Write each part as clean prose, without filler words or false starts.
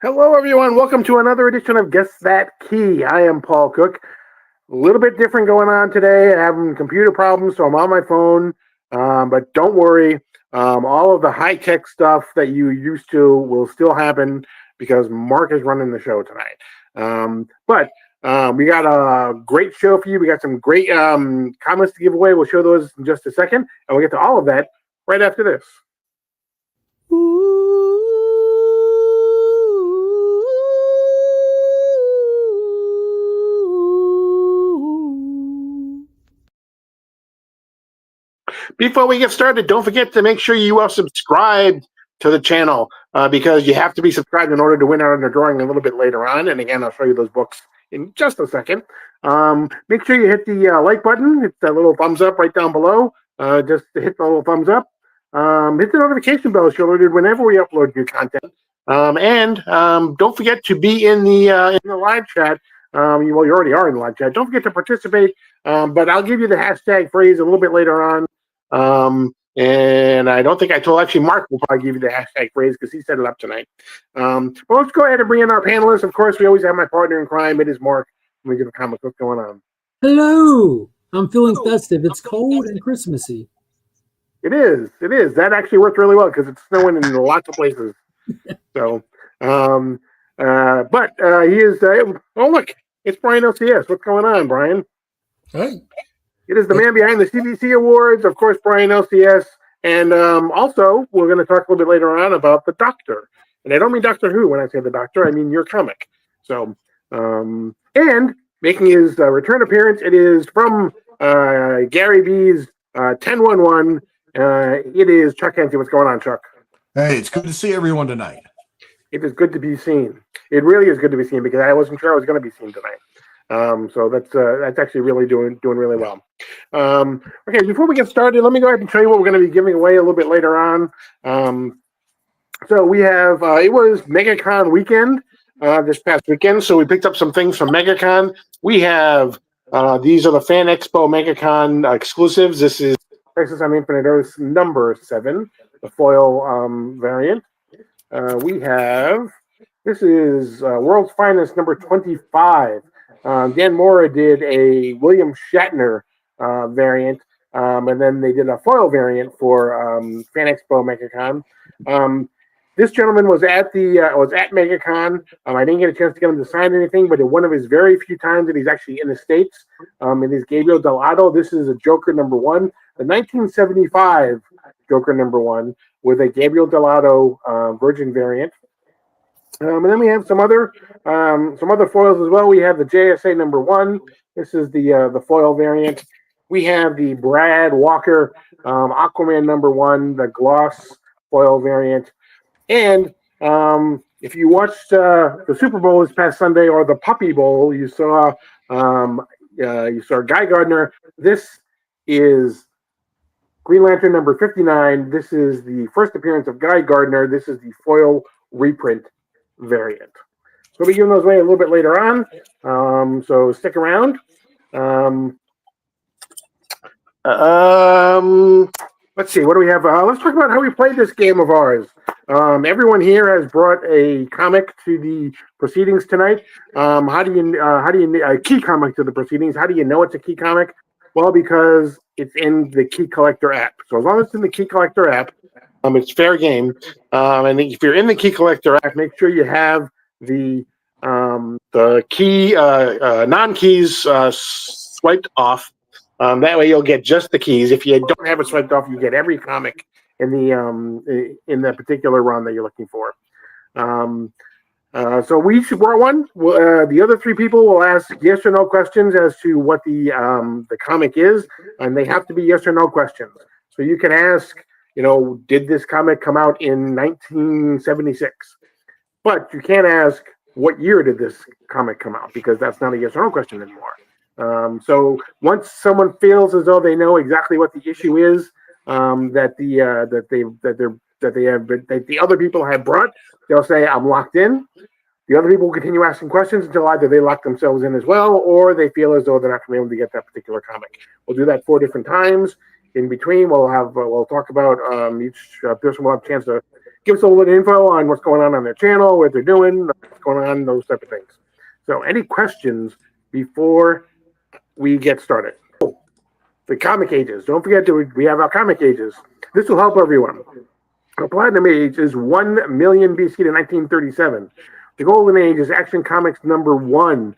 Hello, everyone. Welcome to another edition of Guess That Key. I am Paul Cook. A little bit different going on today. I'm having computer problems, so I'm on my phone. But don't worry. All of the high-tech stuff that you used to will still happen because Mark is running the show tonight. But we got a great show for you. We got some great comments to give away. We'll show those in just a second, and we'll get to all of that right after this. Before we get started, don't forget to make sure you are subscribed to the channel because you have to be subscribed in order to win out in the drawing a little bit later on. And again, I'll show you those books in just a second. Make sure you hit the like button. Hit that little thumbs up right down below. Just hit the little thumbs up. Hit the notification bell so you're alerted whenever we upload new content. And don't forget to be in the live chat. Well, you already are in the live chat. Don't forget to participate. But I'll give you the hashtag phrase a little bit later on. And I don't think I told, actually, Mark will probably give you the hashtag phrase because he set it up tonight. Well, let's go ahead and bring in our panelists. Of course, we always have my partner in crime. It is Mark. Let me give a comment. What's going on? Hello. I'm feeling festive. It's cold and Christmassy. It is. It is. That actually worked really well because it's snowing in lots of places. So, but he is, oh, look, it's Brian LCS. What's going on, Brian? Hey. It is the man behind the CBC Awards, of course, Brian LCS. And also, we're going to talk a little bit later on about The Doctor. And I don't mean Doctor Who when I say The Doctor. I mean your comic. So, and making his return appearance, it is from Gary V's 1011. It is Chuck Hensey. What's going on, Chuck? Hey, it's good to see everyone tonight. It is good to be seen. It really is good to be seen because I wasn't sure I was going to be seen tonight. So that's actually really doing really well. Okay, before we get started, let me go ahead and show you what we're going to be giving away a little bit later on. So we have it was MegaCon weekend this past weekend, so we picked up some things from MegaCon. We have these are the Fan Expo MegaCon exclusives. This is Crisis on Infinite Earths number 7, the foil variant. We have this is World's Finest number 25. Dan Mora did a William Shatner variant, and then they did a foil variant for Fan Expo MegaCon. This gentleman was at MegaCon. I didn't get a chance to get him to sign anything, but in one of his very few times that he's actually in the States, it is Gabriel Delato. This is a Joker number 1, the 1975 Joker number 1 with a Gabriel Delato Virgin variant. And then we have some other foils as well. We have the JSA number 1. This is the foil variant. We have the Brad Walker Aquaman number 1, the gloss foil variant. And if you watched the Super Bowl this past Sunday or the Puppy Bowl, you saw Guy Gardner. This is Green Lantern number 59. This is the first appearance of Guy Gardner. This is the foil reprint variant. So we'll be giving those away a little bit later on. So stick around. Let's see, what do we have? Let's talk about how we played this game of ours. Everyone here has brought a comic to the proceedings tonight. How do you a key comic to the proceedings? How do you know it's a key comic? Well, because it's in the Key Collector app. So as long as it's in the Key Collector app, it's fair game. And if you're in the Key Collector app, make sure you have the key non-keys swiped off. That way you'll get just the keys. If you don't have it swiped off, you get every comic in the particular run that you're looking for. So we each brought one. The other 3 people will ask yes or no questions as to what the comic is, and they have to be yes or no questions. So you can ask, did this comic come out in 1976? But you can't ask, what year did this comic come out? Because that's not a yes or no question anymore. So once someone feels as though they know exactly what the issue is that the other people have brought, they'll say, I'm locked in. The other people will continue asking questions until either they lock themselves in as well, or they feel as though they're not going to be able to get that particular comic. We'll do that 4 different times. In between, we'll talk about each person will have a chance to give us a little info on what's going on their channel, what they're doing, what's going on, those type of things. So, any questions before we get started? Oh, the comic ages. Don't forget we have our comic ages. This will help everyone. The Platinum Age is 1 million BC to 1937. The Golden Age is Action Comics number 1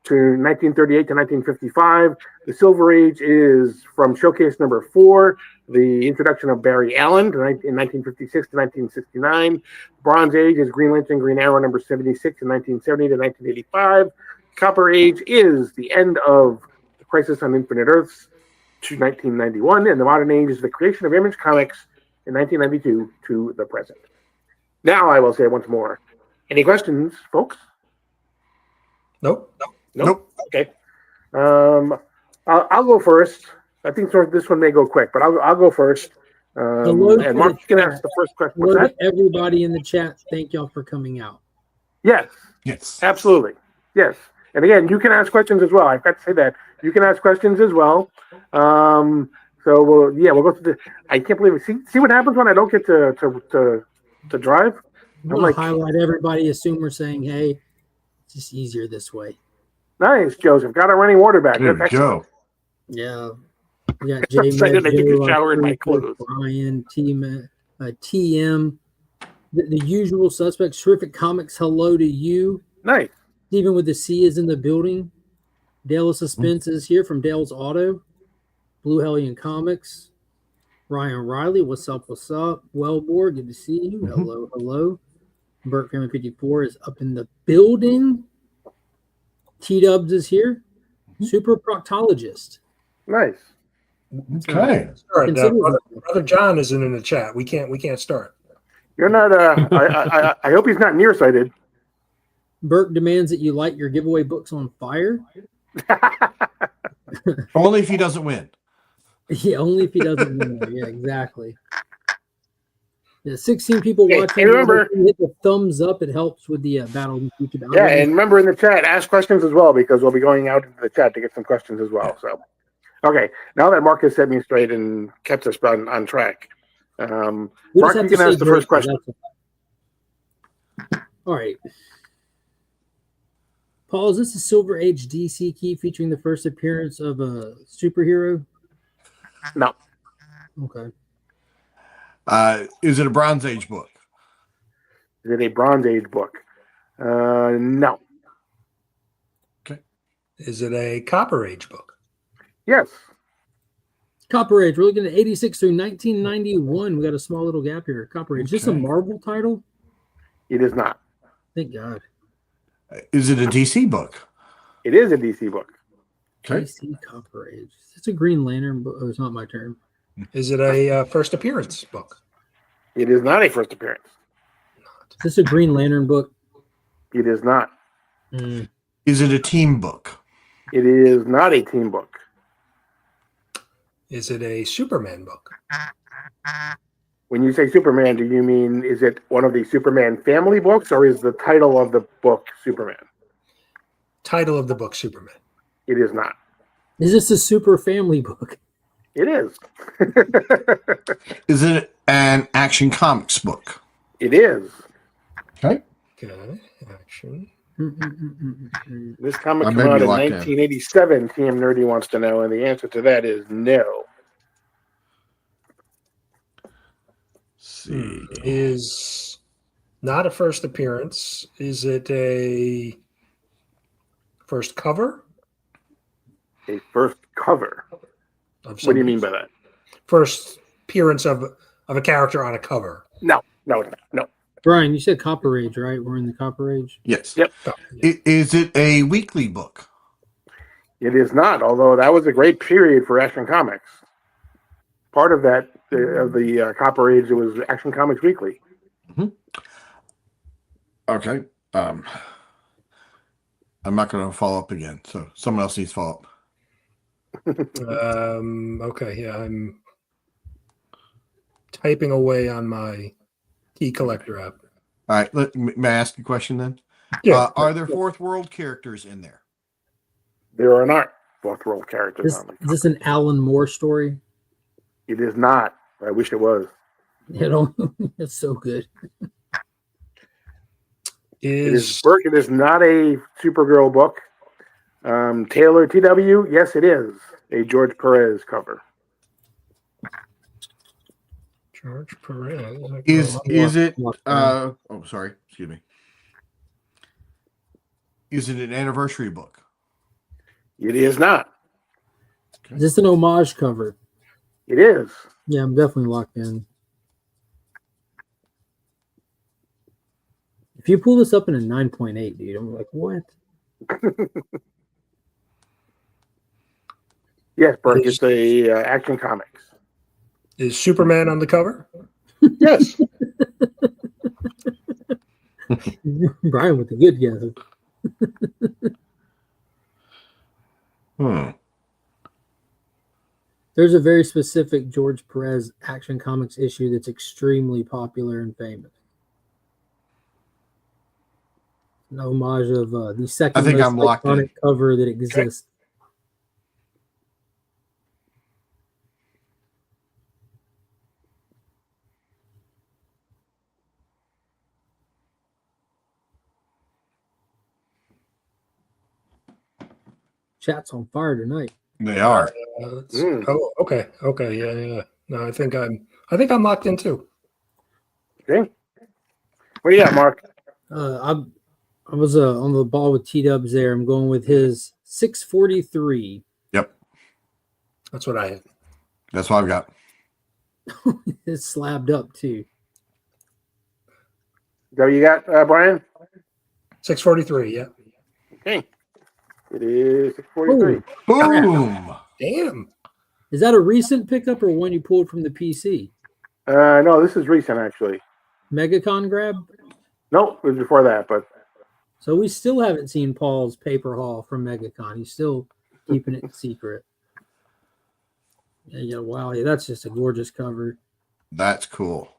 to 1938 to 1955. The Silver Age is from Showcase number 4, the introduction of Barry Allen in 1956 to 1969. Bronze Age is Green Lantern, Green Arrow number 76 in 1970 to 1985. Copper Age is the end of the Crisis on Infinite Earths to 1991. And the Modern Age is the creation of Image Comics in 1992 to the present. Now I will say once more. Any questions, folks? Nope. Okay. I'll go first. I think this one may go quick, but I'll go first. And Mark can ask the first question. Hello to everybody in the chat. Thank y'all for coming out. Yes. Absolutely. Yes. And again, you can ask questions as well. I've got to say that. You can ask questions as well. So we'll go through I can't believe it. See what happens when I don't get to drive? I'm highlight everybody. Assume we're saying, hey, it's just easier this way. Nice, Joseph. Got our running water back. There we go. Yeah. We got Jay Excited to take a Medjo, shower in my clothes. Brian, TM, the usual suspects. Terrific Comics, hello to you. Nice. Stephen with the C is in the building. Dale of Suspense is here from Dale's Auto. Blue Hellion Comics. Ryan Riley, what's up? Wellbore, good to see you. Hello. Burt Family 54 is up in the building. T-Dubs is here. Super Proctologist. Nice. Okay. Start. Brother John isn't in the chat. We can't start. You're not. I hope he's not nearsighted. Burke demands that you light your giveaway books on fire. Only if he doesn't win. Yeah, only if he doesn't win. Yeah, exactly. Yeah, 16 people Okay, watching. and remember, hit the thumbs up. It helps with the battle on YouTube. Yeah, and remember in the chat, ask questions as well, because we'll be going out into the chat to get some questions as well. So, okay, now that Mark has set me straight and kept us on track, Mark, you can ask the first question. All right. Paul, is this a Silver Age DC key featuring the first appearance of a superhero? No. Okay. Is it a Bronze Age book? Is it a Bronze Age book? No. Okay. Is it a Copper Age book? Yes. Copper Age. We're looking at 86 through 1991. We got a small little gap here. Copper Age. Is this a Marvel title? It is not. Thank God. Is it a DC book? It is a DC book. Okay. DC Copper Age. It's a Green Lantern book. Oh, it's not my turn. Is it a first appearance book? It is not a first appearance. Is this a Green Lantern book? It is not. Is it a team book? It is not a team book. Is it a Superman book? When you say Superman, do you mean is it one of the Superman family books, or is the title of the book Superman? Title of the book Superman. It is not. Is this a Super Family book? It is. Is it an Action Comics book? It is. Okay. Okay. Action. This comic I came may be out in locked in. 1987. TM Nerdy wants to know, and the answer to that is no. See. Is not a first appearance. Is it a first cover? A first cover. Of What do you mean by that? First appearance of a character on a cover. No, it's not. No. Brian, you said Copper Age, right? We're in the Copper Age. Yes. Yep. Is it a weekly book? It is not, although that was a great period for Action Comics. Part of that, of the Copper Age, it was Action Comics Weekly. Okay. I'm not going to follow up again, so someone else needs to follow up. Okay, yeah, I'm typing away on my key collector app. All right. May I ask a question then? Yeah. Are there Fourth World characters in there? There are not Fourth World characters on them. Is this an Alan Moore story? It is not. I wish it was. You know, it's so good. It is Burke. It is not a Supergirl book. Taylor TW. Yes, it is a George Perez cover. George Perez? Is it? Lockdown. Oh, sorry. Excuse me. Is it an anniversary book? It is not. Is this an homage cover? It is. Yeah, I'm definitely locked in. If you pull this up in a 9.8, dude, I'm like, what? Yes, Burke. It's a Action Comics. Is Superman on the cover? Yes. Brian with the good guess. There's a very specific George Perez Action Comics issue that's extremely popular and famous. An homage of the second I think most I'm locked in. iconic cover that exists. Chat's on fire tonight. They are. Oh, okay. Yeah. No, I think I'm locked in too. Okay. What do you got, Mark? I was on the ball with T-Dubs there. I'm going with his 643. Yep. That's what I had. That's what I've got. It's slabbed up too. Is that what you got, Brian? 643. Yeah. Okay. It is 643. Boom. Damn. Is that a recent pickup or one you pulled from the PC? No, this is recent, actually. MegaCon grab? No, it was before that, but So we still haven't seen Paul's paper haul from MegaCon. He's still keeping it secret. Yeah, wow. Yeah, that's just a gorgeous cover. That's cool.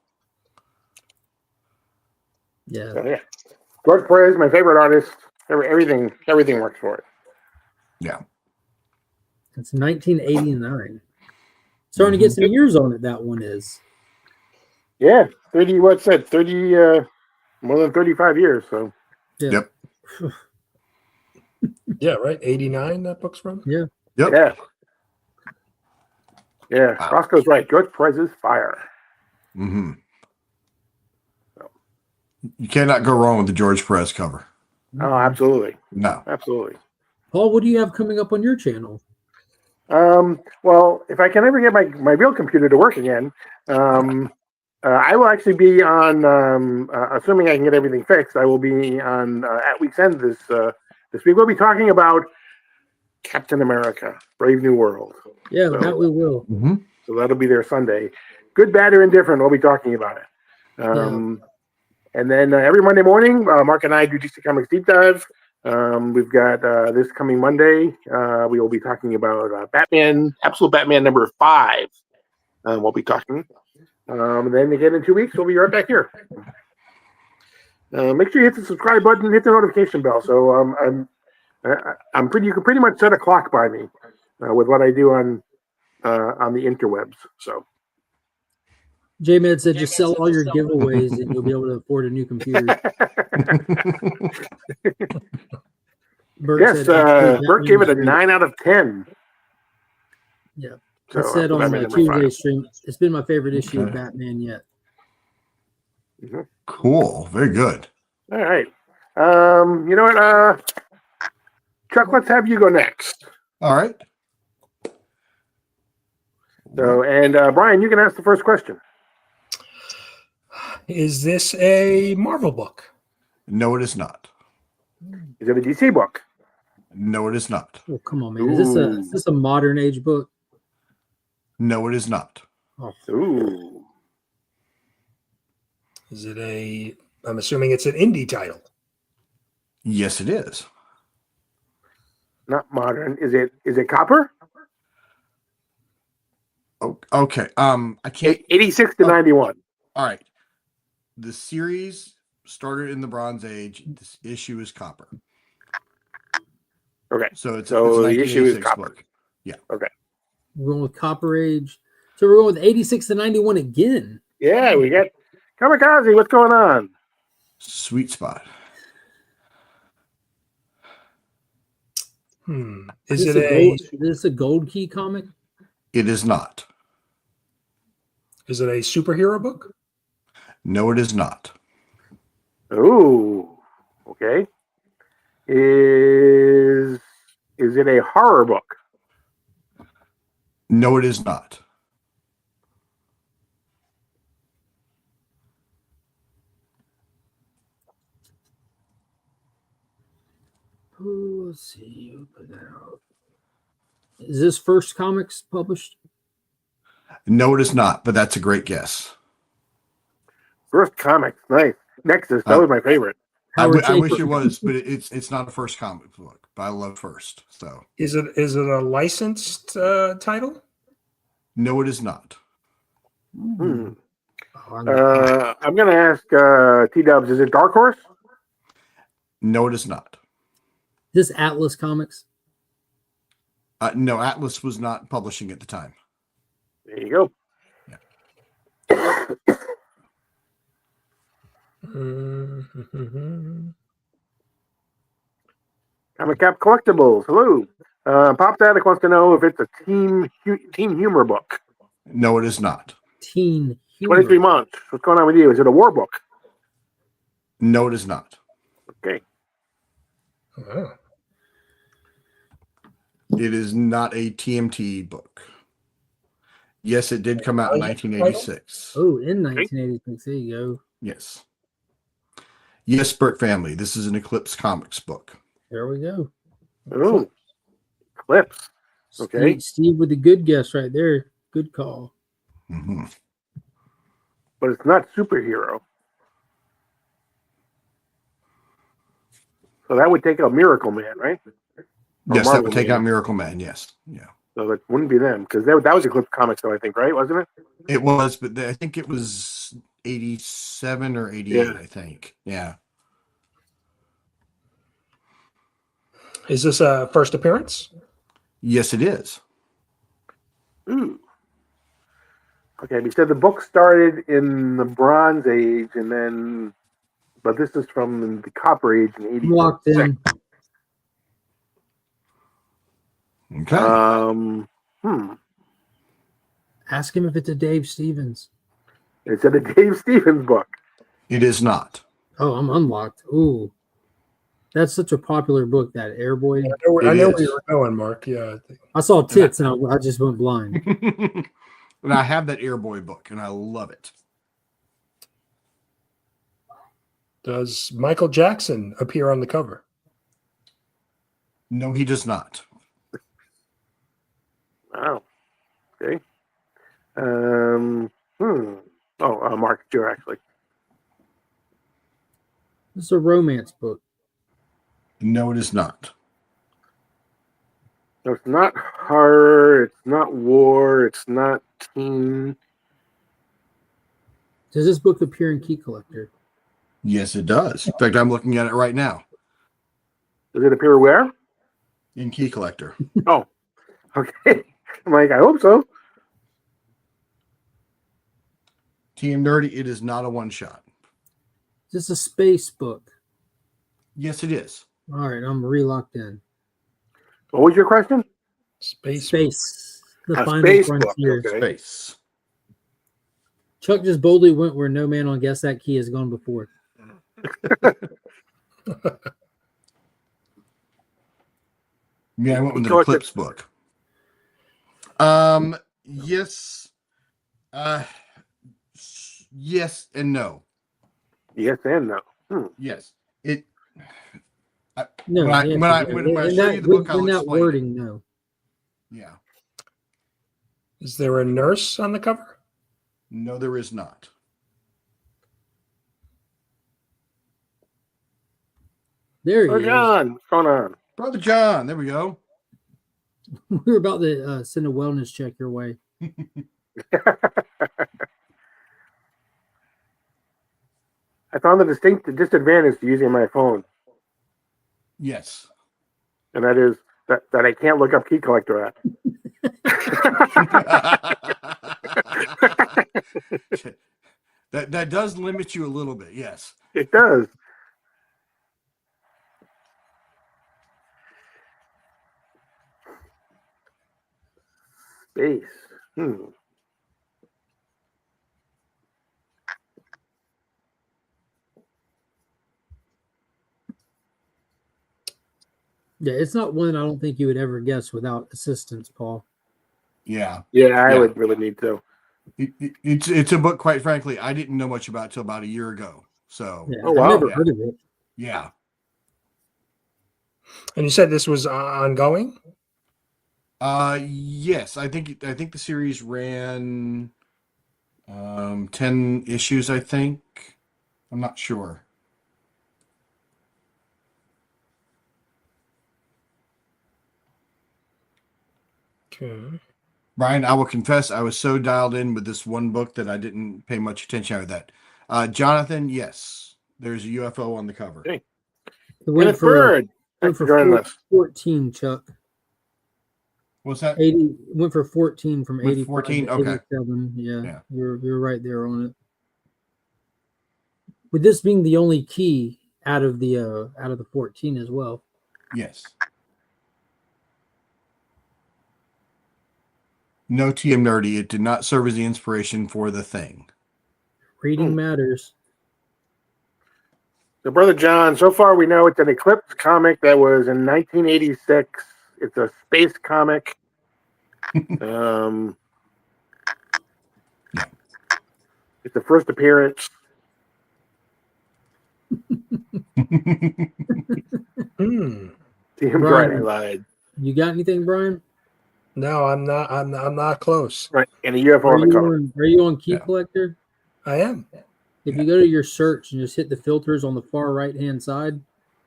Yeah. yeah. George Perez, my favorite artist. Everything works for it. Yeah. It's 1989. Starting to get some years on it, that one is. Yeah. 30, more than 35 years, so. Yeah. Yep. Yeah, right. 89 that book's from? Yeah. Yep. Yeah. Yeah. Wow. Roscoe's right. George Perez is fire. Mm-hmm. You cannot go wrong with the George Perez cover. Oh, absolutely. No. Absolutely. Paul, what do you have coming up on your channel? Well, if I can ever get my real computer to work again, I will actually be on, assuming I can get everything fixed, I will be on at Week's End this week. We'll be talking about Captain America, Brave New World. Yeah, that we will. Mm-hmm. So that'll be there Sunday. Good, bad, or indifferent, we'll be talking about it. And then every Monday morning, Mark and I do DC Comics Deep Dive. We've got this coming Monday. We will be talking about Batman, Absolute Batman number 5. We'll be talking. And then again in 2 weeks, we'll be right back here. Make sure you hit the subscribe button, hit the notification bell. So you can pretty much set a clock by me with what I do on the interwebs. So. J-Med said just sell all your giveaways and you'll be able to afford a new computer. Yes, Bert gave it a 9 out of 10. Yeah. So, I said on Batman the number Tuesday 5. stream, it's been my favorite issue of Batman yet. Mm-hmm. Cool. Very good. All right. You know what? Chuck, let's have you go next. All right. So, and Brian, you can ask the first question. Is this a Marvel book? No, it is not. Is it a DC book? No, it is not. Oh, come on, man. Is this a modern age book? No, it is not. Oh. Ooh. Is it I'm assuming it's an indie title. Yes, it is. Not modern. Is it copper? Oh, okay. I can't. 86 to 91. All right. The series started in the Bronze Age. This issue is copper. Okay. So the issue is copper. book. Yeah. Okay. We're going with Copper Age. So we're going with 86 to 91 again. Yeah, we got Kamikaze. What's going on? Sweet spot. Is it a Is this a Gold Key comic? It is not. superhero book? No, it is not. Ooh, okay. Is it a horror book? No, it is not. Oh, let's see. Who put that out? Is this First Comics published? No, it is not, but that's a great guess. First Comics, nice. Nexus, that was my favorite. I Howard wish Chaytor. it was, but it's not a First comic book, but I love First. So Is it a licensed title? no, it is not. Hmm. Oh, I'm- I'm going to ask T-Dubs, is it Dark Horse? No, it is not. this Atlas Comics? No, Atlas was not publishing at the time. There you go. Comic Cap Collectibles, hello. Pop Static wants to know if it's a team humor book. No, it is not. Teen Humor. 23 months. What's going on with you? Is it a war book? No, it is not. Okay. Oh. It is not a TMT book. Yes, it did come out in 1986. Oh, in 1986. There you go. Yes. Yes, Burt Family. This is an Eclipse Comics book. There we go. Ooh. Clips. Okay. Steve with the good guess right there. Good call. Mm-hmm. But it's not superhero. So that would take out Miracle Man, right? Or Yes, that Marvel would take Man. out Miracle Man. Yes. Yeah. So that wouldn't be them because that was Eclipse Comics, though, I think, right? Wasn't it? It was, but I think it was 87 or 88, Yeah. I think. Yeah. Is this a first appearance? Yes, it is. Ooh. Okay, we said the book started in the Bronze Age, and then, but this is from the Copper Age in I'm locked in. Okay. Ask him if it's a Dave Stevens. It's a Dave Stevens book. It is not. Oh, I'm unlocked. Ooh. That's such a popular book, that Airboy. I know It where is. you were going, Mark. Yeah. I saw tits and I just went blind. And I have that Airboy book, and I love it. Does Michael Jackson appear on the cover? No, he does not. Wow. Okay. Mark, you're actually. This is a romance book. No, it is not. So it's not horror. It's not war. It's not teen. Does this book appear in Key Collector? Yes, it does. In fact, I'm looking at it right now Does it appear where? in Key Collector. Oh, okay. I'm like, I hope so. Team Nerdy, it is not a one shot. Is this a space book? Yes, it is. All right, I'm relocked in. What was your question? Space. The A final space book, frontier. okay. Space. Chuck just boldly went where no man on Guess That Key has gone before. Yeah, I went with the Collector. Eclipse book. Yes. Yes and no. Yes and no. Yes. It. No, When I in show that, you the book, I'll in that explain. wording, no. Yeah. Is there a nurse on the cover? No, there is not. There he Oh, is. John, what's going on? Brother John, there we go. We were about to send a wellness check your way. I found the distinct disadvantage to using my phone, Yes. and that is that I can't look up Key Collector app. That does limit you a little bit. Yes. It does. Space. Yeah, it's not one I don't think you would ever guess without assistance, Paul. Yeah. Yeah, I Yeah. would really need to. It's a book, quite frankly, I didn't know much about till about a year ago. So Yeah, Oh, wow. I've never Yeah. heard of it. yeah. And you said this was ongoing? Yes, I think the series ran 10 issues, I think. I'm not sure. Okay. Brian, I will confess I was so dialed in with this one book that I didn't pay much attention to that. Jonathan, yes, there's a UFO on the cover. Okay. It went Kenneth for Bird. Thanks for joining us. 14, Chuck. What's that? 80 went for 14 from With 85 14? to Okay. 87. Yeah. Yeah, you're right there on it. With this being the only key out of the 14 as well. Yes. No TM nerdy. It did not serve as the inspiration for the thing. Reading matters. So, Brother John, so far we know it's an Eclipse comic that was in 1986. It's a space comic. Yeah. It's the first appearance. Hmm. Damn Brian. right, I lied. You got anything, Brian? No, I'm not. I'm not close. Right, and a UFO on the cover. Are you on Key Yeah. Collector? I am. If you go to your search and just hit the filters on the far right-hand side, on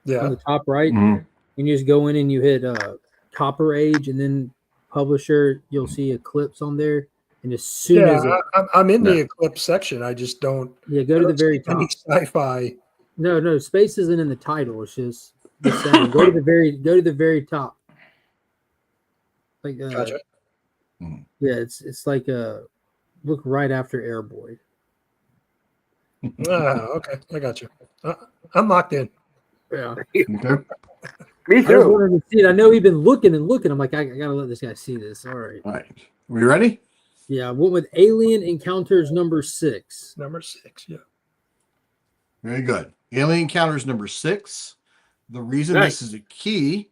Yeah. the top right, Mhm. and you just go in and you hit Copper Age and then Publisher, you'll see Eclipse on there. And as soon Yeah, as it, I'm in the Yeah. Eclipse section. I just don't. go I to the don't very see any top. sci-fi. No, space isn't in the title. It's just the sound. Go to the very top. Like Gotcha. yeah, it's like look right after Airboy. Okay, I got you. I'm locked in. Yeah. Okay. Me I just too. wanted to see it. I know he's been looking and looking. I'm like, I gotta let this guy see this. All right. All right. We ready? Yeah, I went with Alien Encounters number 6. Number 6. Yeah. Very good. Alien Encounters number 6. The reason Nice. this is a key,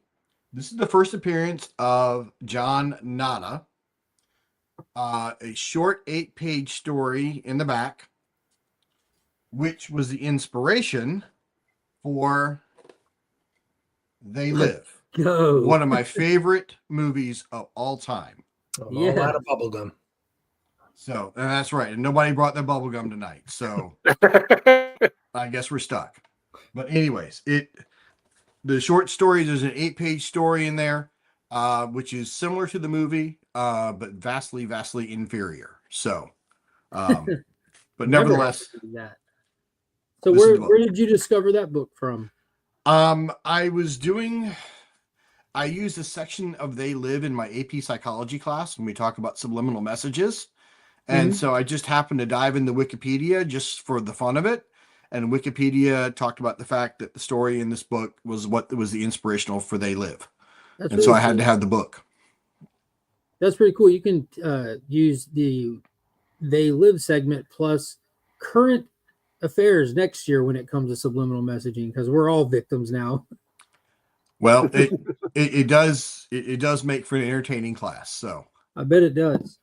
this is the first appearance of John Nada. A short 8-page story in the back, which was the inspiration for They Live. Go. One of my favorite movies of all time. I'm Yeah. all out of bubblegum. So, and that's right. And nobody brought their bubble gum tonight. So I guess we're stuck. But anyways, the short story, there's an 8-page story in there, which is similar to the movie, but vastly, vastly inferior. So, but nevertheless, That. So This is the where did you discover that book from? I used a section of They Live in my AP psychology class when we talk about subliminal messages. And so I just happened to dive into Wikipedia just for the fun of it. And Wikipedia talked about the fact that the story in this book was what was the inspirational for They Live. That's And really so I had cool. to have the book. That's pretty cool. You can use the They Live segment plus current affairs next year when it comes to subliminal messaging because we're all victims now. Well, it does make for an entertaining class. So I bet it does.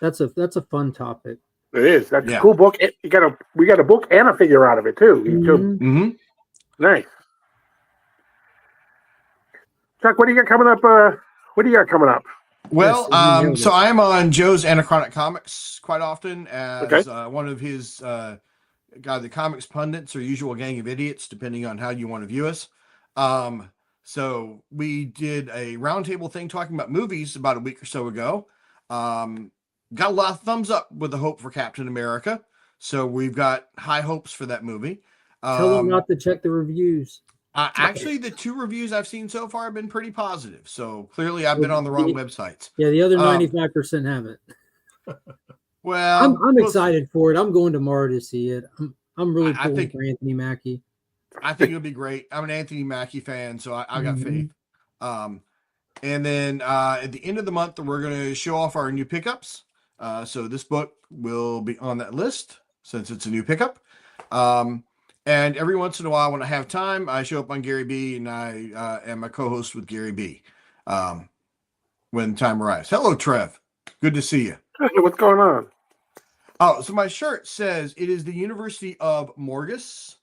That's a fun topic. It is. That's Yeah. a cool book. We got a book and a figure out of it too. Mhm. mhm. Nice. Chuck, what do you got coming up? Well, Yes, you nailed so it. I am on Joe's Anachronic Comics quite often as Okay. one of his the comics pundits or usual gang of idiots, depending on how you want to view us. So we did a roundtable thing talking about movies about a week or so ago. Got a lot of thumbs up with the hope for Captain America. So we've got high hopes for that movie. Tell them not to check the reviews. Actually, the 2 reviews I've seen so far have been pretty positive. So clearly I've been on the wrong websites. Yeah, the other 95% haven't. Well, I'm we'll excited for it. I'm going tomorrow to see it. I'm really I pulling think- for Anthony Mackie. I think it'll be great. I'm an Anthony Mackie fan, so I got faith. And then at the end of the month, we're going to show off our new pickups. So this book will be on that list since it's a new pickup. And every once in a while, when I have time, I show up on Gary B, and I am a co-host with Gary B. When time arrives. Hello, Trev. Good to see you. Hey, what's going on? Oh, so my shirt says it is the University of Morgus.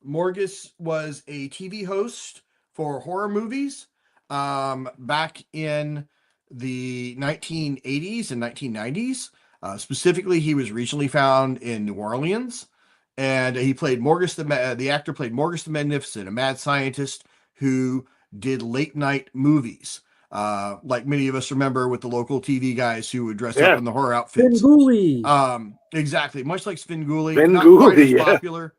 Morgus was a TV host for horror movies back in the 1980s and 1990s. Specifically, he was regionally found in New Orleans, and he played Morgus the actor played Morgus the Magnificent, a mad scientist who did late night movies. Like many of us remember with the local TV guys who would dress up in the horror outfits. Svengoolie. Exactly. Much like Svengoolie. Svengoolie, Not quite as yeah. popular.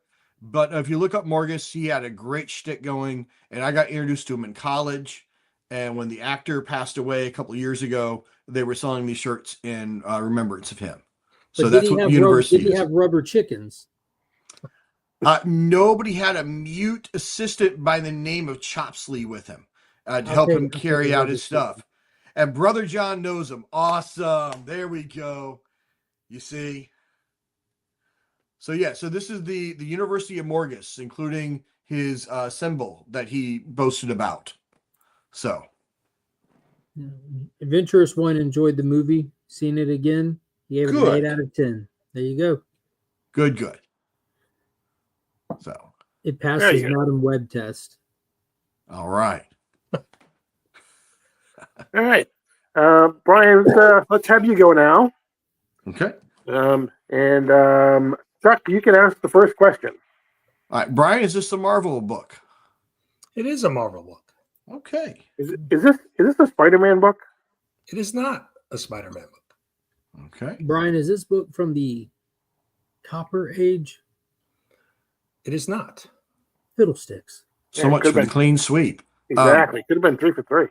But if you look up Morgus, he had a great shtick going, and I got introduced to him in college. And when the actor passed away a couple of years ago, they were selling these shirts in remembrance of him. So that's what the university Did he have rubber chickens? Nobody had a mute assistant by the name of Chopsley with him to help him carry out his stuff. And Brother John knows him. Awesome. There we go. You see? So yeah, so this is the University of Morgus, including his symbol that he boasted about. So Adventurous One enjoyed the movie, seen it again. He gave it an Good. 8 out of 10. There you go. good. So It passed There his you go. Madam Web test. all right. All right. Brian, let's have you go now. Okay. Chuck, you can ask the first question. All right, Brian, is this a Marvel book? It is a Marvel book. Okay. Is this a Spider-Man book? It is not a Spider-Man book. Okay. Brian, is this book from the Copper Age? It is not. Fiddlesticks. So Yeah, much could've for the been. clean sweep. Exactly. Could have been 3 for 3.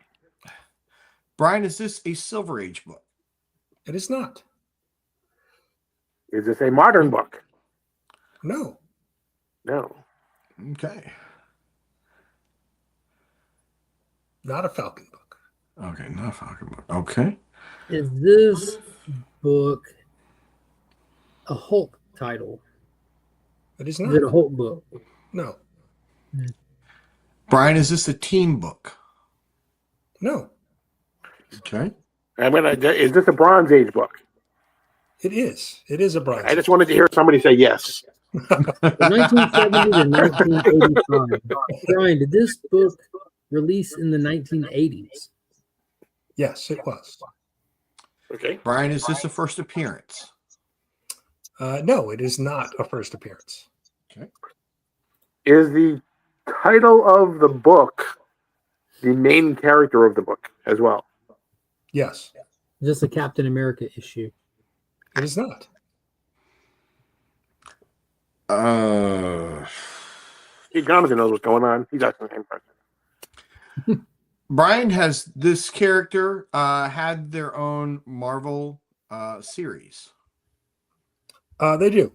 Brian, is this a Silver Age book? It is not. Is this a modern book? No. No. Okay. Not a Falcon book. Okay, not Falcon book. Okay. Is this book a Hulk title? It is Is not. it a Hulk book? No. Brian, is this a team book? No. Okay. Is this a Bronze Age book? It is. It is a Bronze. I just wanted to hear somebody say yes. 1970 to 1985. Brian, did this book release in the 1980s? Yes, it was. Okay. Brian, is this a first appearance? No, it is not a first appearance. Okay. Is the title of the book the main character of the book as well? Yes, Is this a Captain America issue? it is not. Jonathan knows what's going on. He's asking the same question. Brian, has this character had their own Marvel series? They do.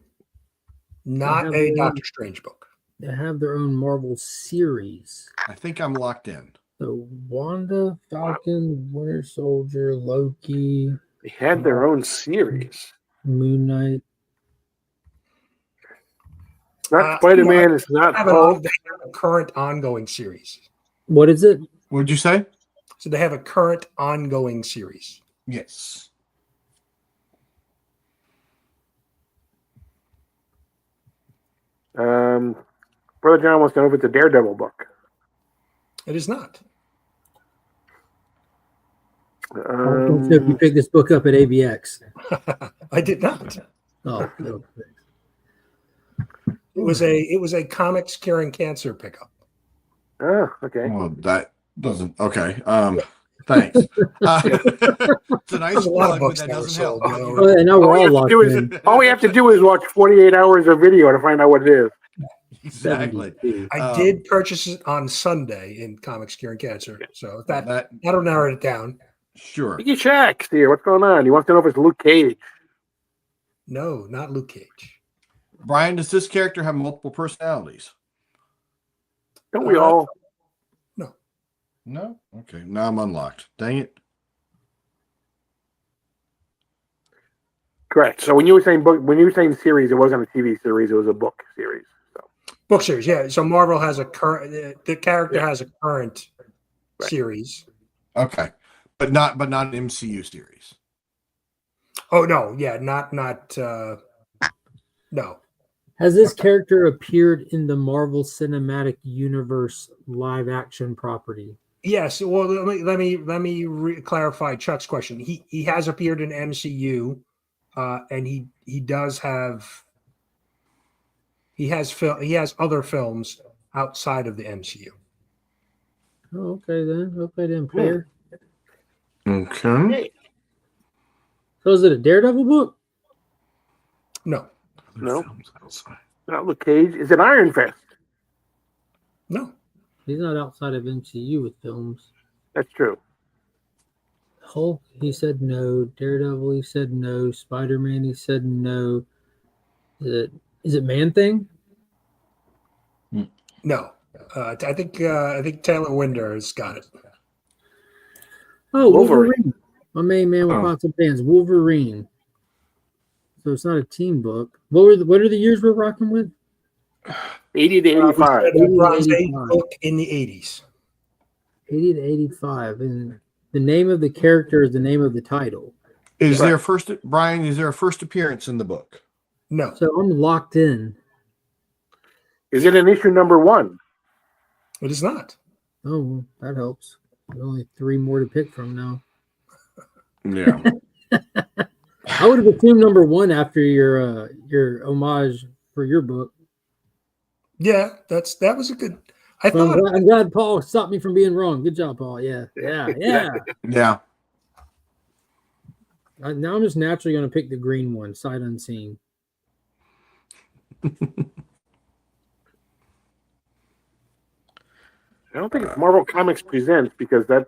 Not have a their own- Doctor Strange book. They have their own Marvel series. I think I'm locked in. So Wanda, Falcon, Winter Soldier, Loki, They had their own series. Moon Knight. It's not Spider-Man. It's not They have Hulk. a current ongoing series. What is it? What'd you say? So they have a current ongoing series. Yes. Brother John wants to know if it's a Daredevil book. It is not. Don't know if you picked this book up at ABX. I did not. Oh, no. It was a comics curing cancer pickup. Oh, okay. Well, that doesn't. Okay. Thanks. It's a nice There's a lot of plug, but books that that were doesn't help. sold, you know. Oh, yeah, now we're all locked in. All we have to do is watch 48 hours of video to find out what it is. Exactly. 72. I did purchase it on Sunday in Comics Curing Cancer. So that'll narrow it down. Sure. He checks here. What's going on? He wants to know if it's Luke Cage. No, not Luke Cage. Brian, does this character have multiple personalities? Don't we all? No. No? Okay. Now I'm unlocked. Dang it. Correct. So when you were saying book, when you were saying series, it wasn't a TV series; it was a book series. So Book series, yeah. So Marvel has a current. The character has a current series. Okay. But not an MCU series. Oh no, yeah, not. No, Has this character appeared in the Marvel Cinematic Universe live action property? yes. Well, let me clarify Chuck's question. He has appeared in MCU, and he does have. He has other films outside of the MCU. Oh, okay then. Okay then, player. Okay. So is it a Daredevil book? No, no, not Luke Cage. Is it Iron Fist? no. He's not outside of MCU with films. That's true. Hulk, he said no. Daredevil, he said no. Spider-Man, he said no. Is it Man-Thing? No, I think Taylor Winder has got it. Oh, Wolverine. Wolverine. My main man with lots of fans. Wolverine. So it's not a team book. What are the years we're rocking with? 80 to 85. The Bronze Age 85. book in the 80s. 80 to 85. And the name of the character is the name of the title. Is there Brian, is there a first appearance in the book? No, So I'm locked in. Is it an issue number 1? it is not. Oh, that helps. There's only 3 more to pick from now. Yeah. I would have assumed number 1 after your homage for your book. Yeah, that was a good. I But thought I'm glad Paul stopped me from being wrong. Good job, Paul. Yeah. Yeah. Now I'm just naturally going to pick the green one, sight unseen. I don't think it's Marvel Comics Presents because that's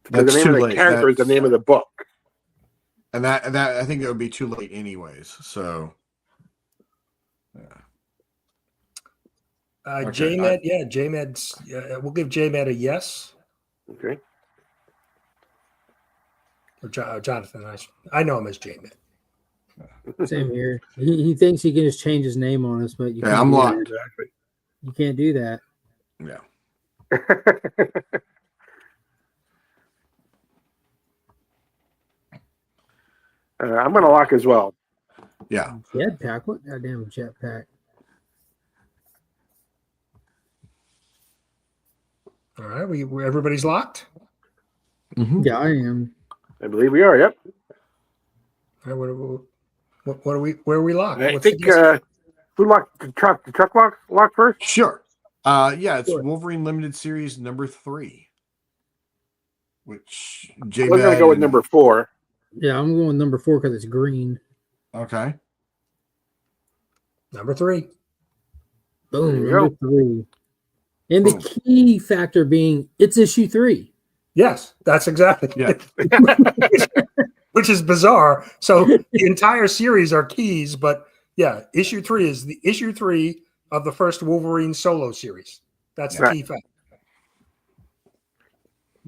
the That's name too of the late. character is the name of the book. And that I think it would be too late anyways. So okay. JMed, JMed's. We'll give JMed a yes. Okay. Or Jonathan, I know him as JMed. Same here. He thinks he can just change his name on us, but you can't I'm do locked. that. You can't do that. Yeah. I'm going to lock as well. Yeah. Jetpack? What goddamn jetpack? All right, everybody's locked. Mm-hmm. Yeah, I am. I believe we are. Yep. All right, what are we? Where are we locked? I What's think who locked the truck? The truck lock first. Sure. Yeah, it's Sure. Wolverine Limited Series number 3. Which I was going to go with number 4. Yeah, I'm going number 4 because it's green. Okay. number 3. Boom, There you number go. 3. And Boom. the key factor being it's issue 3. Yes, that's exactly. Yeah. Which is bizarre. So the entire series are keys, but yeah, issue 3 is the issue 3 of the first Wolverine solo series. That's the Right. key fact.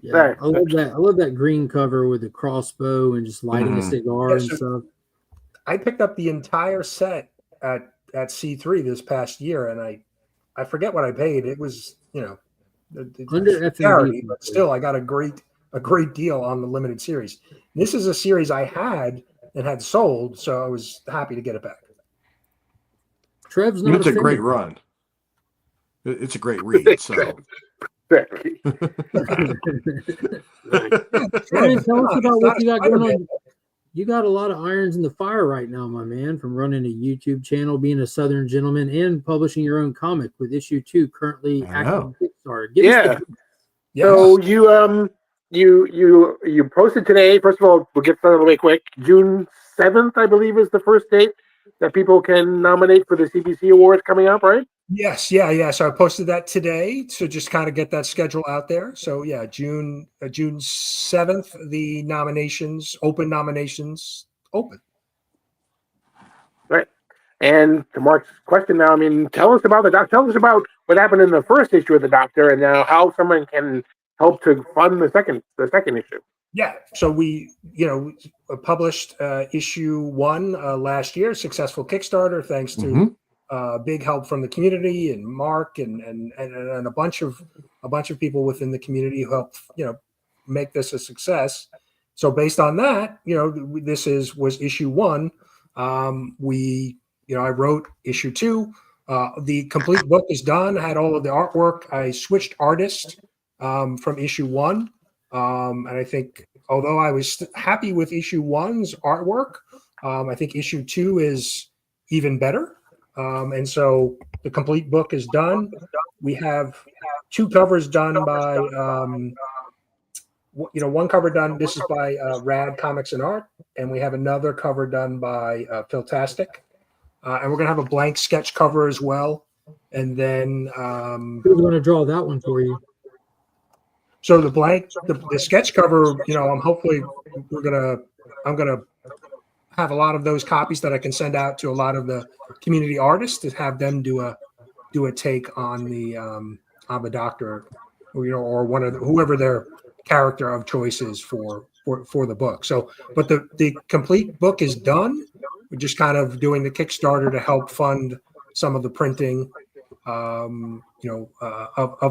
Yeah, Right. I love that. I love that green cover with the crossbow and just lighting a Mhm. cigar Yeah, and so- stuff. I picked up the entire set at C3 this past year, and I forget what I paid. It was, Under F&B, charity, but still, I got a great deal on the limited series. This is a series I had and had sold, so I was happy to get it back. Trev's not It's a great offended. run. It's a great read. So Ryan, tell us about what you got going on. You got a lot of irons in the fire right now, my man, from running a YouTube channel, being a Southern gentleman, and publishing your own comic with issue 2 currently I active know. on Kickstarter. Give us Yeah. the- Yes. So you posted today. First of all, we'll get started way quick. June 7th, I believe, is the first date that people can nominate for the CBC Awards coming up, right? Yes, yeah. So I posted that today to just kind of get that schedule out there. So yeah, June 7th, the open nominations open. Right. And to Mark's question now, I mean, tell us about the doc. Tell us about what happened in the first issue of the Doctor, and now how someone can help to fund the second issue. Yeah, so we, published issue 1 last year, successful Kickstarter, thanks to big help from the community and Mark and a bunch of people within the community who helped, make this a success. So based on that, this was issue 1. I wrote issue 2. The complete book is done. I had all of the artwork. I switched artists from issue 1. And I think, although I was happy with issue 1's artwork, I think issue 2 is even better. And so the complete book is done. We have 2 covers done by, one cover done. This is by Rad Comics and Art, and we have another cover done by Philtastic. And we're gonna have a blank sketch cover as well. And then who's going to draw that one for you? So the sketch cover, I'm gonna have a lot of those copies that I can send out to a lot of the community artists to have them do a take on the Doctor, or one of whoever their character of choice is for the book. So, but the complete book is done. We're just kind of doing the Kickstarter to help fund some of the printing. Of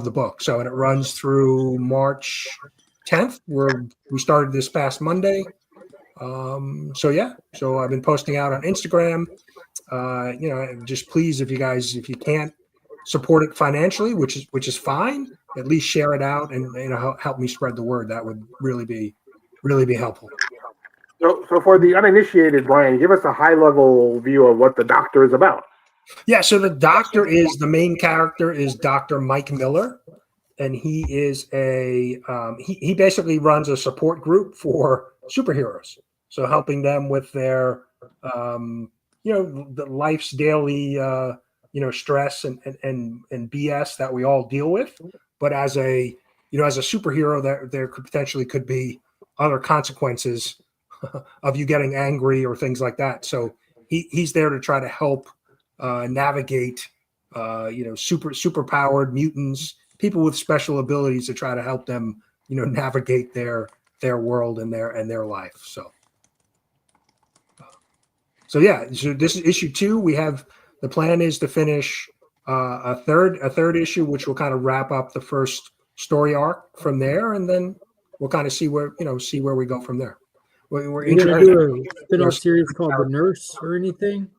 the book. So, and it runs through March 10th, where we started this past Monday. So I've been posting out on Instagram. Just please, if you can't support it financially, which is fine, at least share it out and help me spread the word. That would really be helpful. So for the uninitiated, Brian, give us a high level view of what the Doctor is about. Yeah, so the main character is Dr. Mike Miller, and he is he basically runs a support group for superheroes. So helping them with their, the life's daily, stress and BS that we all deal with. But as a superhero, there could be other consequences of you getting angry or things like that. So he's there to try to help navigate, super powered mutants, people with special abilities, to try to help them, navigate their world and their life. So this is issue 2. We have, the plan is to finish a third issue, which will kind of wrap up the first story arc from there, and then we'll kind of see where we go from there. We're going to do a spin-off series called The Nurse or anything?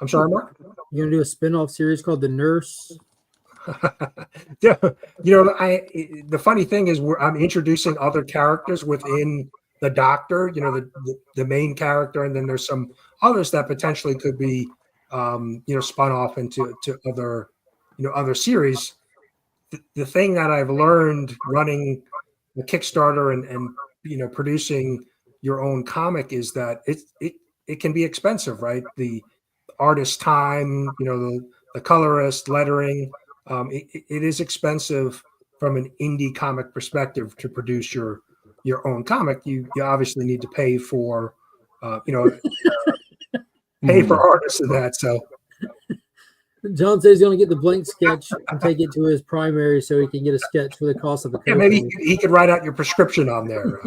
I'm sorry, Mark? You're going to do a spin-off series called The Nurse? The funny thing is, I'm introducing other characters within the Doctor, the main character, and then there's some others that potentially could be, spun off into other series. The thing that I've learned running the Kickstarter and producing your own comic is that it can be expensive, right? The artist time, the colorist, lettering, it is expensive from an indie comic perspective to produce your own comic. You obviously need to pay for pay for artists and that. So John says he's going to get the blank sketch and take it to his primary so he can get a sketch for the cost of the yeah, maybe he could write out your prescription on there.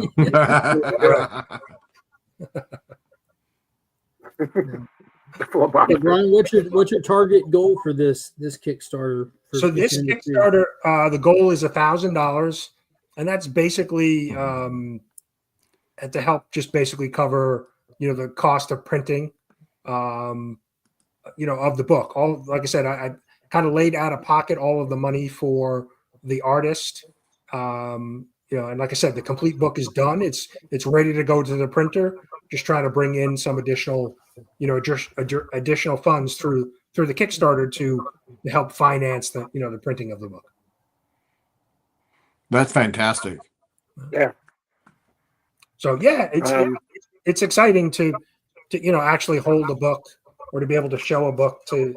Hey, Brian, what's your target goal for this Kickstarter? So this Kickstarter, the goal is $1,000, and that's basically to help just basically cover the cost of printing, of the book. All, like I said, I kind of laid out of pocket all of the money for the artist. And like I said, the complete book is done. It's ready to go to the printer. Just trying to bring in some additional, additional funds through the Kickstarter to help finance the the printing of the book. That's fantastic. Yeah. So yeah, it's exciting to actually hold a book, or to be able to show a book to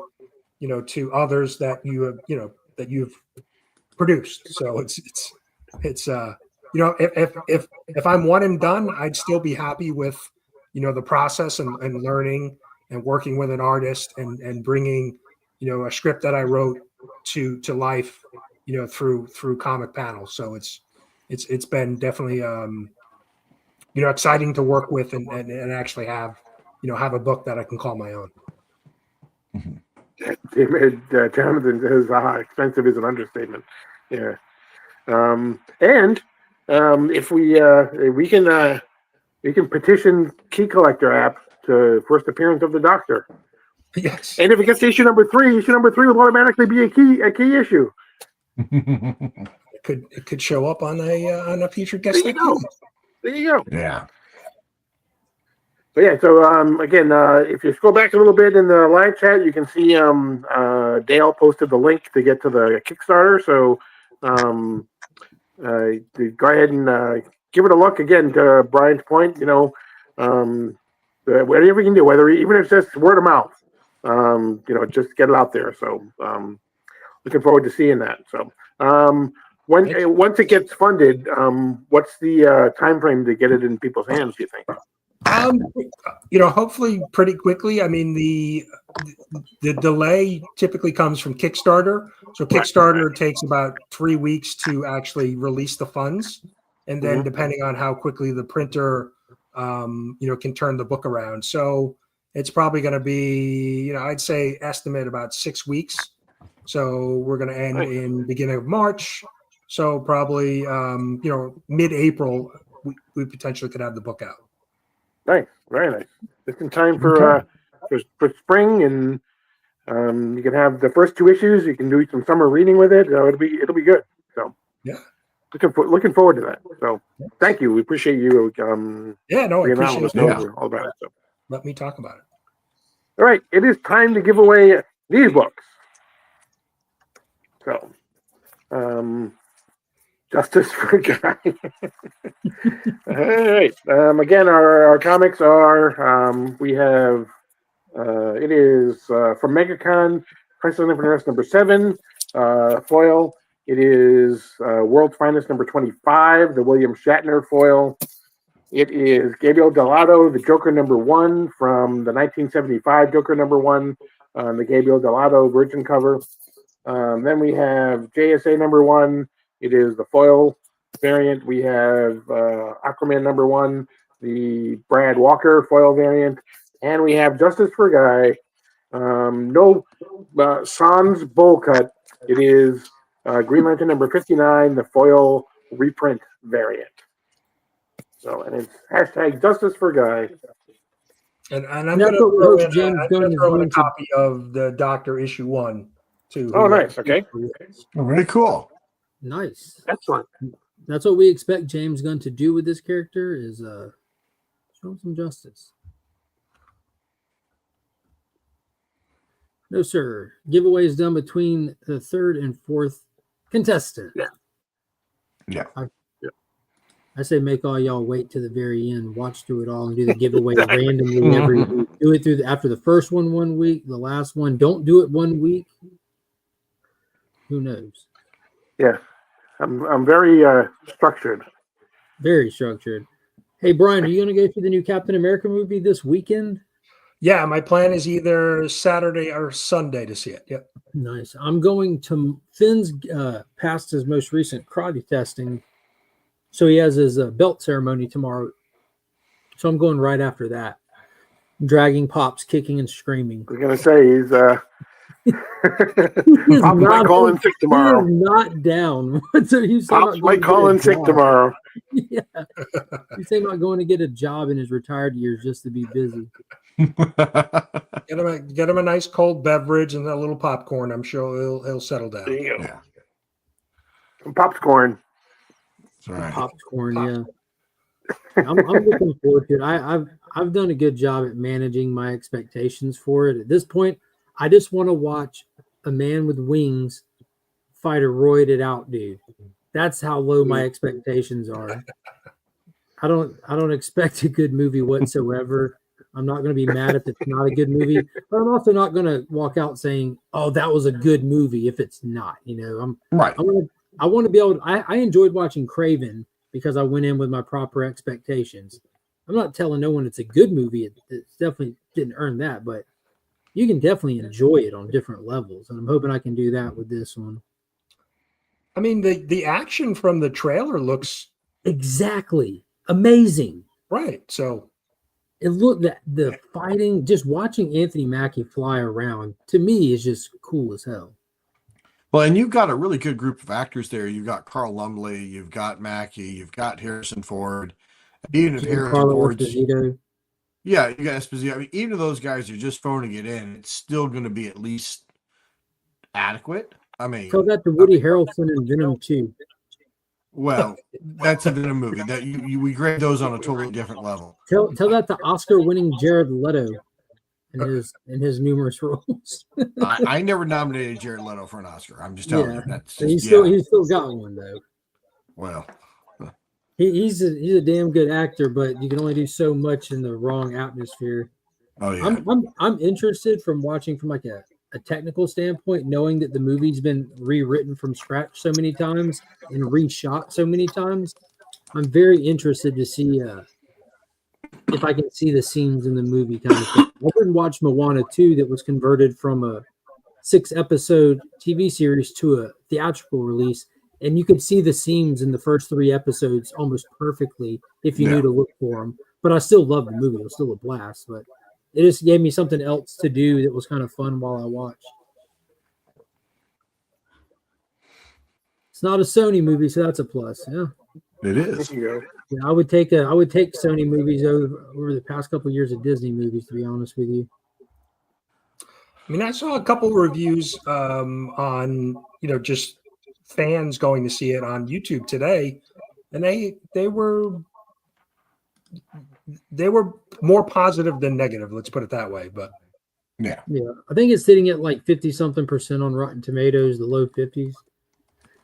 to others that you have that you've produced. So it's if I'm one and done, I'd still be happy with the process and learning and working with an artist and bringing, a script that I wrote to life, through comic panels. So it's been definitely, exciting to work with and actually have a book that I can call my own. Jonathan says, expensive is an understatement. Yeah. And if we can petition Key Collector app to first appearance of the Doctor. Yes. And if it gets to issue number three will automatically be a key issue. It could show up on a featured guest. There you go. Yeah. So yeah, again, if you scroll back a little bit in the live chat, you can see Dale posted the link to get to the Kickstarter. So go ahead and give it a look. Again, to Brian's point, whatever you can do, even if it's just word of mouth, just get it out there. So looking forward to seeing that. So once it gets funded, what's the time frame to get it in people's hands, do you think? Hopefully pretty quickly. I mean, the delay typically comes from Kickstarter. So Kickstarter takes about 3 weeks to actually release the funds. And then depending on how quickly the printer, can turn the book around. So it's probably going to be, I'd say estimate about 6 weeks. So we're going to end in beginning of March. So probably, mid-April, we potentially could have the book out. Nice, very nice. Just in time for spring, and you can have the first 2 issues. You can do some summer reading with it. It'll be good. So yeah, looking forward to that. So thank you. We appreciate you. I appreciate it. All about it. So let me talk about it. All right, it is time to give away these books. So, Justice for a Guy. All right. Again, our comics are, we have, it is from MegaCon, Crisis on Infinite Earths number 7, foil. It is World's Finest number 25, the William Shatner foil. It is Gabriel Delato, the Joker number 1 from the 1975 Joker number 1, the Gabriel Delato Virgin cover. Then we have JSA number 1. It is the foil variant. We have Aquaman number 1, the Brad Walker foil variant, and we have Justice for a Guy. Sans bowl cut. It is Green Lantern number 59, the foil reprint variant. So, and it's hashtag Justice for a Guy. And I'm going to throw in a copy of the Doctor issue 1 too. Oh, nice. Okay. Oh, very cool. Nice. Excellent. That's what we expect James Gunn to do with this character is show him some justice. No, sir. Giveaway is done between the 3rd and 4th contestant. Yeah. I say make all y'all wait to the very end, watch through it all, and do the giveaway randomly do it through after the first one 1 week, the last one. Don't do it 1 week. Who knows? Yeah. I'm very structured. Very structured. Hey, Brian, are you going to go to the new Captain America movie this weekend? Yeah, my plan is either Saturday or Sunday to see it. Yep. Nice. I'm going to Finn's passed his most recent karate testing, so he has his belt ceremony tomorrow. So I'm going right after that. Dragging Pops, kicking and screaming. I was gonna say he's Pops might call in sick tomorrow. He is not down. Pops might call in sick tomorrow. Yeah. He's saying about going to get a job in his retired years just to be busy. Get him a nice cold beverage and a little popcorn. I'm sure he'll settle down. There you go. Yeah. Some popcorn. Right. Popcorn, yeah. I'm looking forward to it. I've done a good job at managing my expectations for it. At this point, I just want to watch a man with wings fight a roided out dude. That's how low my expectations are. I don't expect a good movie whatsoever. I'm not going to be mad if it's not a good movie, but I'm also not going to walk out saying, "Oh, that was a good movie." If it's not, I'm right. I want to be able to, I enjoyed watching Craven because I went in with my proper expectations. I'm not telling no one it's a good movie. It definitely didn't earn that, but you can definitely enjoy it on different levels. And I'm hoping I can do that with this one. I mean, the action from the trailer looks Exactly. Amazing. right. So It looked that the fighting, just watching Anthony Mackie fly around, to me is just cool as hell. Well, and you've got a really good group of actors there. You've got Carl Lumley, you've got Mackey, you've got Harrison Ford. Even if Harrison Carlo Ford's, Esposito. yeah, you got Esposito. I mean, even if those guys are just phoning it in, it's still going to be at least adequate. I mean, Tell that to Woody Harrelson and Venom 2. well, that's a Venom movie that we grade those on a totally different level. Tell that to Oscar-winning Jared Leto in his numerous roles. I never nominated Jared Leto for an Oscar. I'm just telling you. That's just, he's still got one though. Well, he's a damn good actor, but you can only do so much in the wrong atmosphere. oh yeah. I'm interested from watching from like a technical standpoint, knowing that the movie's been rewritten from scratch so many times and reshot so many times. I'm very interested to see if I can see the scenes in the movie kind of thing. I didn't watch Moana 2 that was converted from a 6-episode TV series to a theatrical release, and you could see the seams in the first 3 episodes almost perfectly if you knew to look for them. But I still loved the movie. It was still a blast, but it just gave me something else to do that was kind of fun while I watched. It's not a Sony movie, so that's a plus. Yeah. It is. Yeah, I would take Sony movies over the past couple of years of Disney movies, to be honest with you. I mean, I saw a couple of reviews on just fans going to see it on YouTube today, and they were more positive than negative. Let's put it that way. But yeah, I think it's sitting at like 50-something% on Rotten Tomatoes, the low 50s.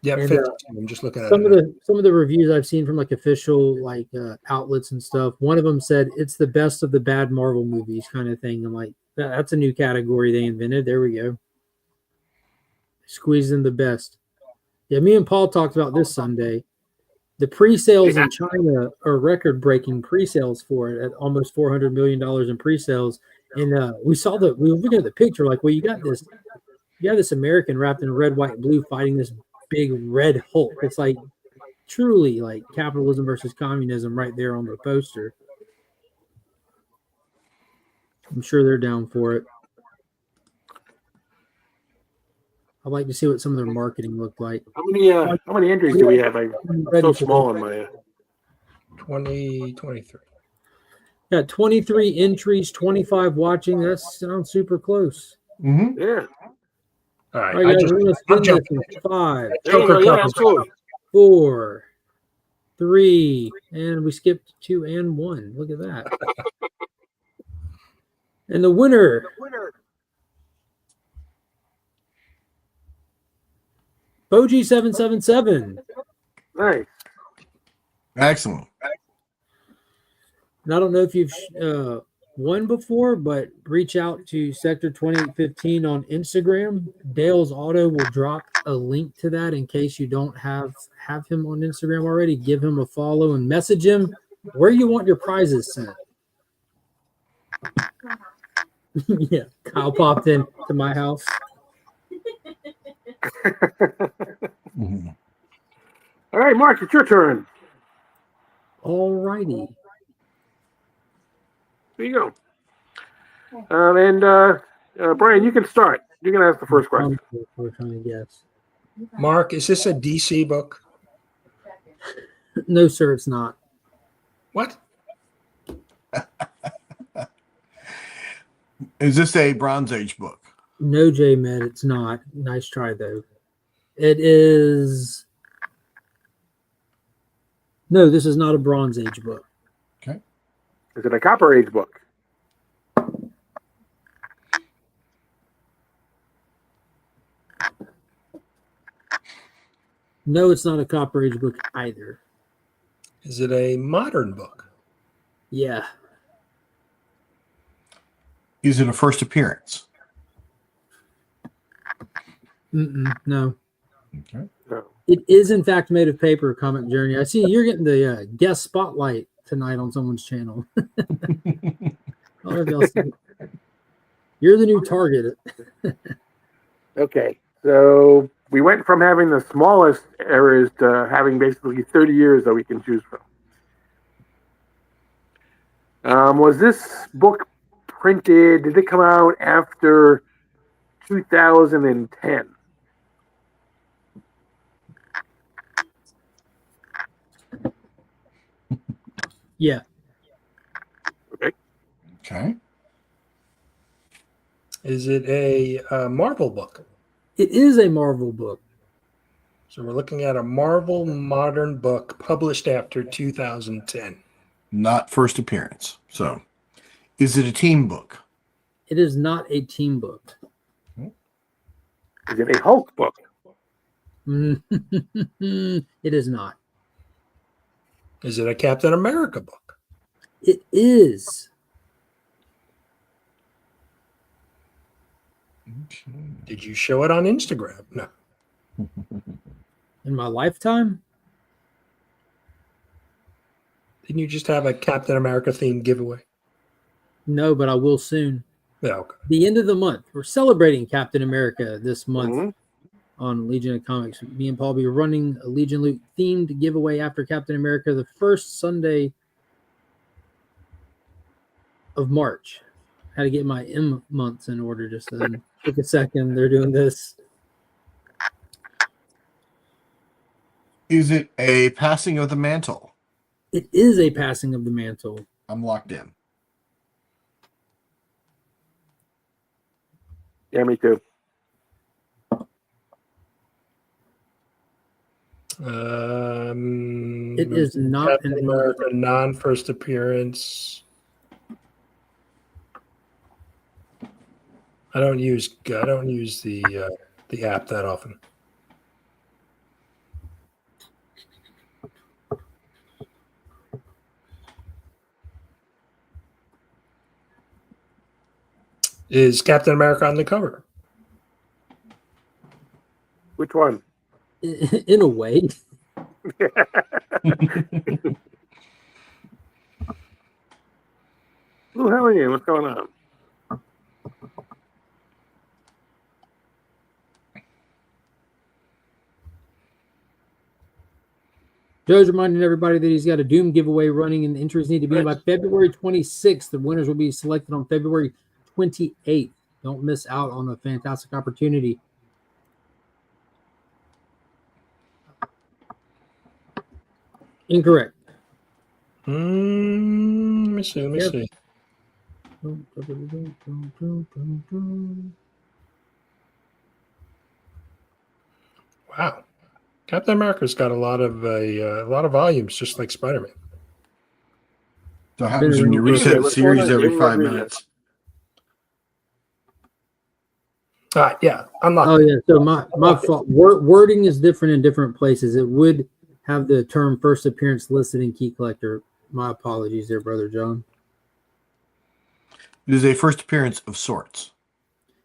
Yeah, And, 50. I'm just looking at some of the reviews I've seen from like official like outlets and stuff. One of them said it's the best of the bad Marvel movies, kind of thing. I'm like, that's a new category they invented. There we go. Squeeze in the best. Yeah, me and Paul talked about this Sunday. The pre-sales in China are record-breaking pre-sales for it at almost $400 million in pre-sales. And we were looking at the picture like, well, you got this American wrapped in red, white, and blue fighting this big red Hulk. It's like truly like capitalism versus communism right there on the poster. I'm sure they're down for it. I'd like to see what some of their marketing looked like. How many entries do we have? I'm so small on my 2023. Yeah, 23 entries, 25 watching. That sounds super close. Mm-hmm. Yeah. All right, All right, guys, we're gonna spin this jumping. in 5, There you go. Yeah, absolutely. 4, 3, and we skipped 2 and 1. Look at that. And the winner, Boji777. Nice. Excellent. And I don't know if you've won before, but reach out to Sector 2815 on Instagram. Dale's Auto will drop a link to that in case you don't have him on Instagram already. Give him a follow and message him where you want your prizes sent. Yeah, Kyle popped in to my house. Mm-hmm. All right, Mark, it's your turn. All righty. There you go. Brian, you can start. You can ask the first question. We're trying to guess. Mark, is this a DC book? No, sir, it's not. What? Is this a Bronze Age book? No, J-Med, it's not. Nice try, though. It is... No, this is not a Bronze Age book. Okay. Is it a Copper Age book? No, it's not a Copper Age book either. Is it a modern book? Yeah. Is it a first appearance? No. Okay. No. It is, in fact, made of paper, Comic Journey. I see you're getting the guest spotlight tonight on someone's channel. I don't know if y'all see it. You're the new target. Okay, so we went from having the smallest eras to having basically 30 years that we can choose from. Was this book printed? Did it come out after 2010? Yeah. Okay. Is it a Marvel book? It is a Marvel book. So we're looking at a Marvel modern book published after 2010. Not first appearance. So, is it a team book? It is not a team book. Is it a Hulk book? It is not. Is it a Captain America book? It is. Did you show it on Instagram? No. In my lifetime? Didn't you just have a Captain America themed giveaway? No, but I will soon. Yeah, okay. The end of the month. We're celebrating Captain America this month Mhm. on Legion of Comics. Me and Paul will be running a Legion Loot themed giveaway after Captain America the first Sunday of March. Had to get my M months in order just then. Took a second. They're doing this. Is it a passing of the mantle? It is a passing of the mantle. I'm locked in. Yeah, me too. It is not Captain an America non-first appearance. I don't use the app that often. Is Captain America on the cover? Which one? in a way. Blue Hellion, what's going on? Joe's reminding everybody that he's got a Doom giveaway running, and the entries need to be in by February 26th. The winners will be selected on February 28th. Don't miss out on a fantastic opportunity. Incorrect. Let me see. Let me Yep. see. Wow, Captain America's got a lot of volumes, just like Spider-Man. So it happens when you reset the series every 5 minutes. Yeah, I'm not. Oh yeah, so my fault. Wording is different in different places. It would have the term first appearance listed in Key Collector. My apologies there, Brother John. It is a first appearance of sorts.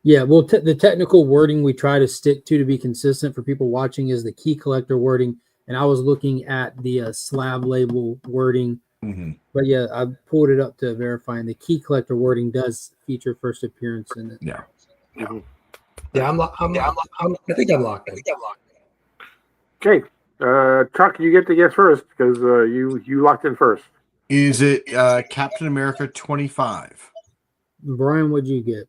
Yeah, well, the technical wording we try to stick to be consistent for people watching is the Key Collector wording, and I was looking at the slab label wording. Mm-hmm. But yeah, I pulled it up to verify, and the Key Collector wording does feature first appearance in it. Yeah. Mm-hmm. Yeah, I think I'm locked in. Okay, Chuck, you get to guess first because you locked in first. Is it Captain America 25? Brian, what'd you get?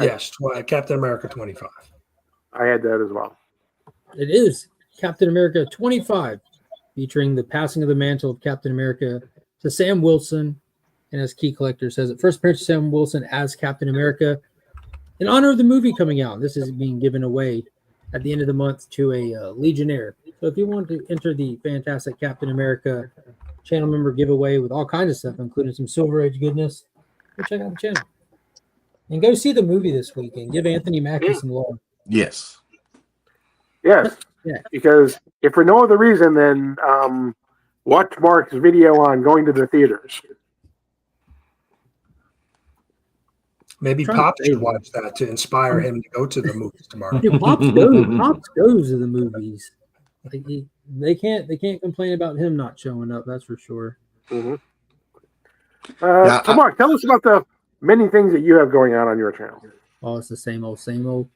Yes, Captain America 25. I had that as well. It is Captain America 25, featuring the passing of the mantle of Captain America to Sam Wilson. And as Key Collector says it, first appearance of Sam Wilson as Captain America in honor of the movie coming out. This is being given away at the end of the month to a Legionnaire. So if you want to enter the fantastic Captain America channel member giveaway with all kinds of stuff, including some Silver Age goodness, go check out the channel. And go see the movie this weekend. Give Anthony Mackie some love. Yes. Yes. Yeah. Because if for no other reason than watch Mark's video on going to the theaters. Maybe Pop should watch that to inspire him to go to the movies tomorrow. Dude, Pops goes to the movies. Like they can't complain about him not showing up. That's for sure. Mm-hmm. Yeah, So, Mark, tell us about the many things that you have going on your channel. Oh, it's the same old, same old.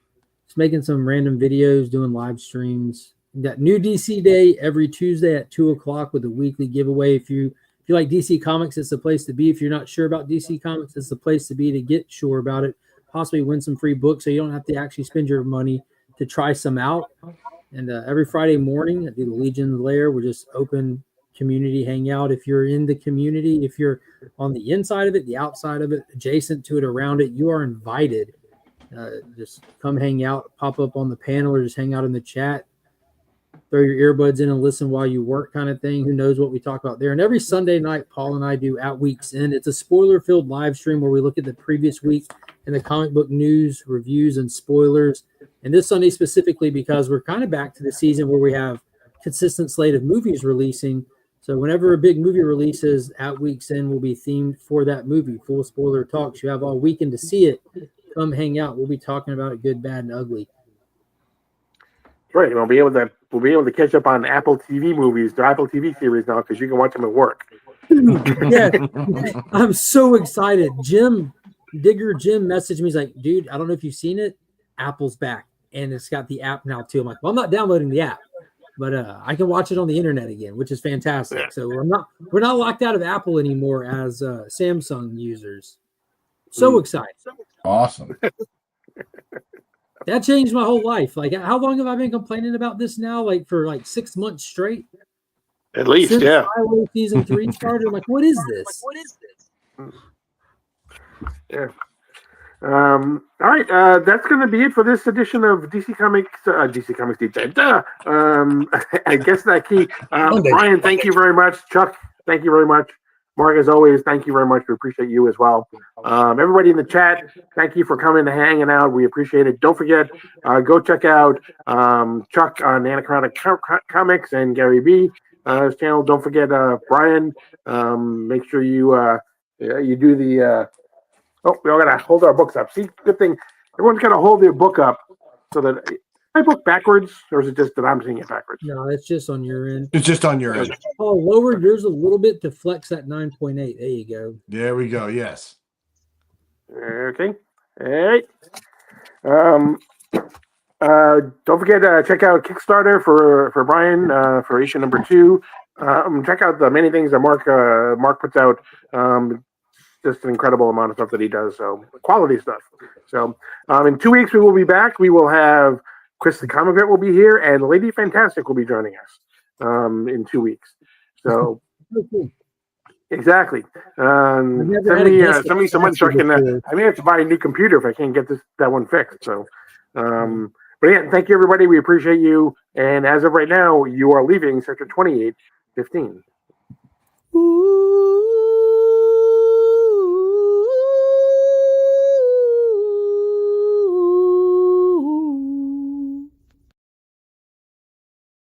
Just making some random videos, doing live streams. We got new DC Day every Tuesday at 2:00 with a weekly giveaway. If you like DC Comics, it's the place to be. If you're not sure about DC Comics, it's the place to be to get sure about it. Possibly win some free books, so you don't have to actually spend your money to try some out. And every Friday morning at the Legion's Lair, we're just open community hangout. If you're in the community, if you're on the inside of it, the outside of it, adjacent to it, around it, you are invited. Just come hang out, pop up on the panel, or just hang out in the chat. Throw your earbuds in and listen while you work, kind of thing. Who knows what we talk about there? And every Sunday night, Paul and I do At Week's End. It's a spoiler-filled live stream where we look at the previous week and the comic book news, reviews, and spoilers. And this Sunday specifically because we're kind of back to the season where we have consistent slate of movies releasing. So whenever a big movie releases, At Week's End will be themed for that movie. Full spoiler talks. You have all weekend to see it. Come hang out. We'll be talking about it, good, bad, and ugly. Right, we'll be able to catch up on Apple TV movies, the Apple TV series now, because you can watch them at work. Yeah, I'm so excited. Jim messaged me. He's like, dude, I don't know if you've seen it. Apple's back, and it's got the app now too. I'm like, well, I'm not downloading the app, but I can watch it on the internet again, which is fantastic. Yeah. So we're not locked out of Apple anymore as Samsung users. So excited. awesome. That changed my whole life. Like, how long have I been complaining about this now? Like for 6 months straight. At least, Since yeah. Hilo season 3 started, I'm like, what is this? Yeah. All right. That's going to be it for this edition of DC Comics DJ. I guess that key. Brian, thank you very much. Chuck, thank you very much. Mark, as always, thank you very much. We appreciate you as well. Everybody in the chat, thank you for coming and hanging out. We appreciate it. Don't forget, go check out Chuck on Anachronic Comics and Gary B. His channel. Don't forget Brian. Make sure you do the. We all gotta hold our books up. See, good thing everyone's gotta hold their book up so that. My book backwards, or is it just that I'm seeing it backwards? No, it's just on your end. It's just on your end. Oh, lower yours a little bit to flex that 9.8. There you go. There we go. Yes. Okay. All right. Don't forget to check out Kickstarter for Brian for issue number 2. Check out the many things that Mark puts out. Just an incredible amount of stuff that he does. So quality stuff. So in 2 weeks we will be back. We will have Chris the Comic Vet will be here, and Lady Fantastic will be joining us in 2 weeks. So exactly. Send me some money so I may have to buy a new computer if I can't get that one fixed. So, but yeah, thank you everybody. We appreciate you. And as of right now, you are leaving Sector 2815. Ooh.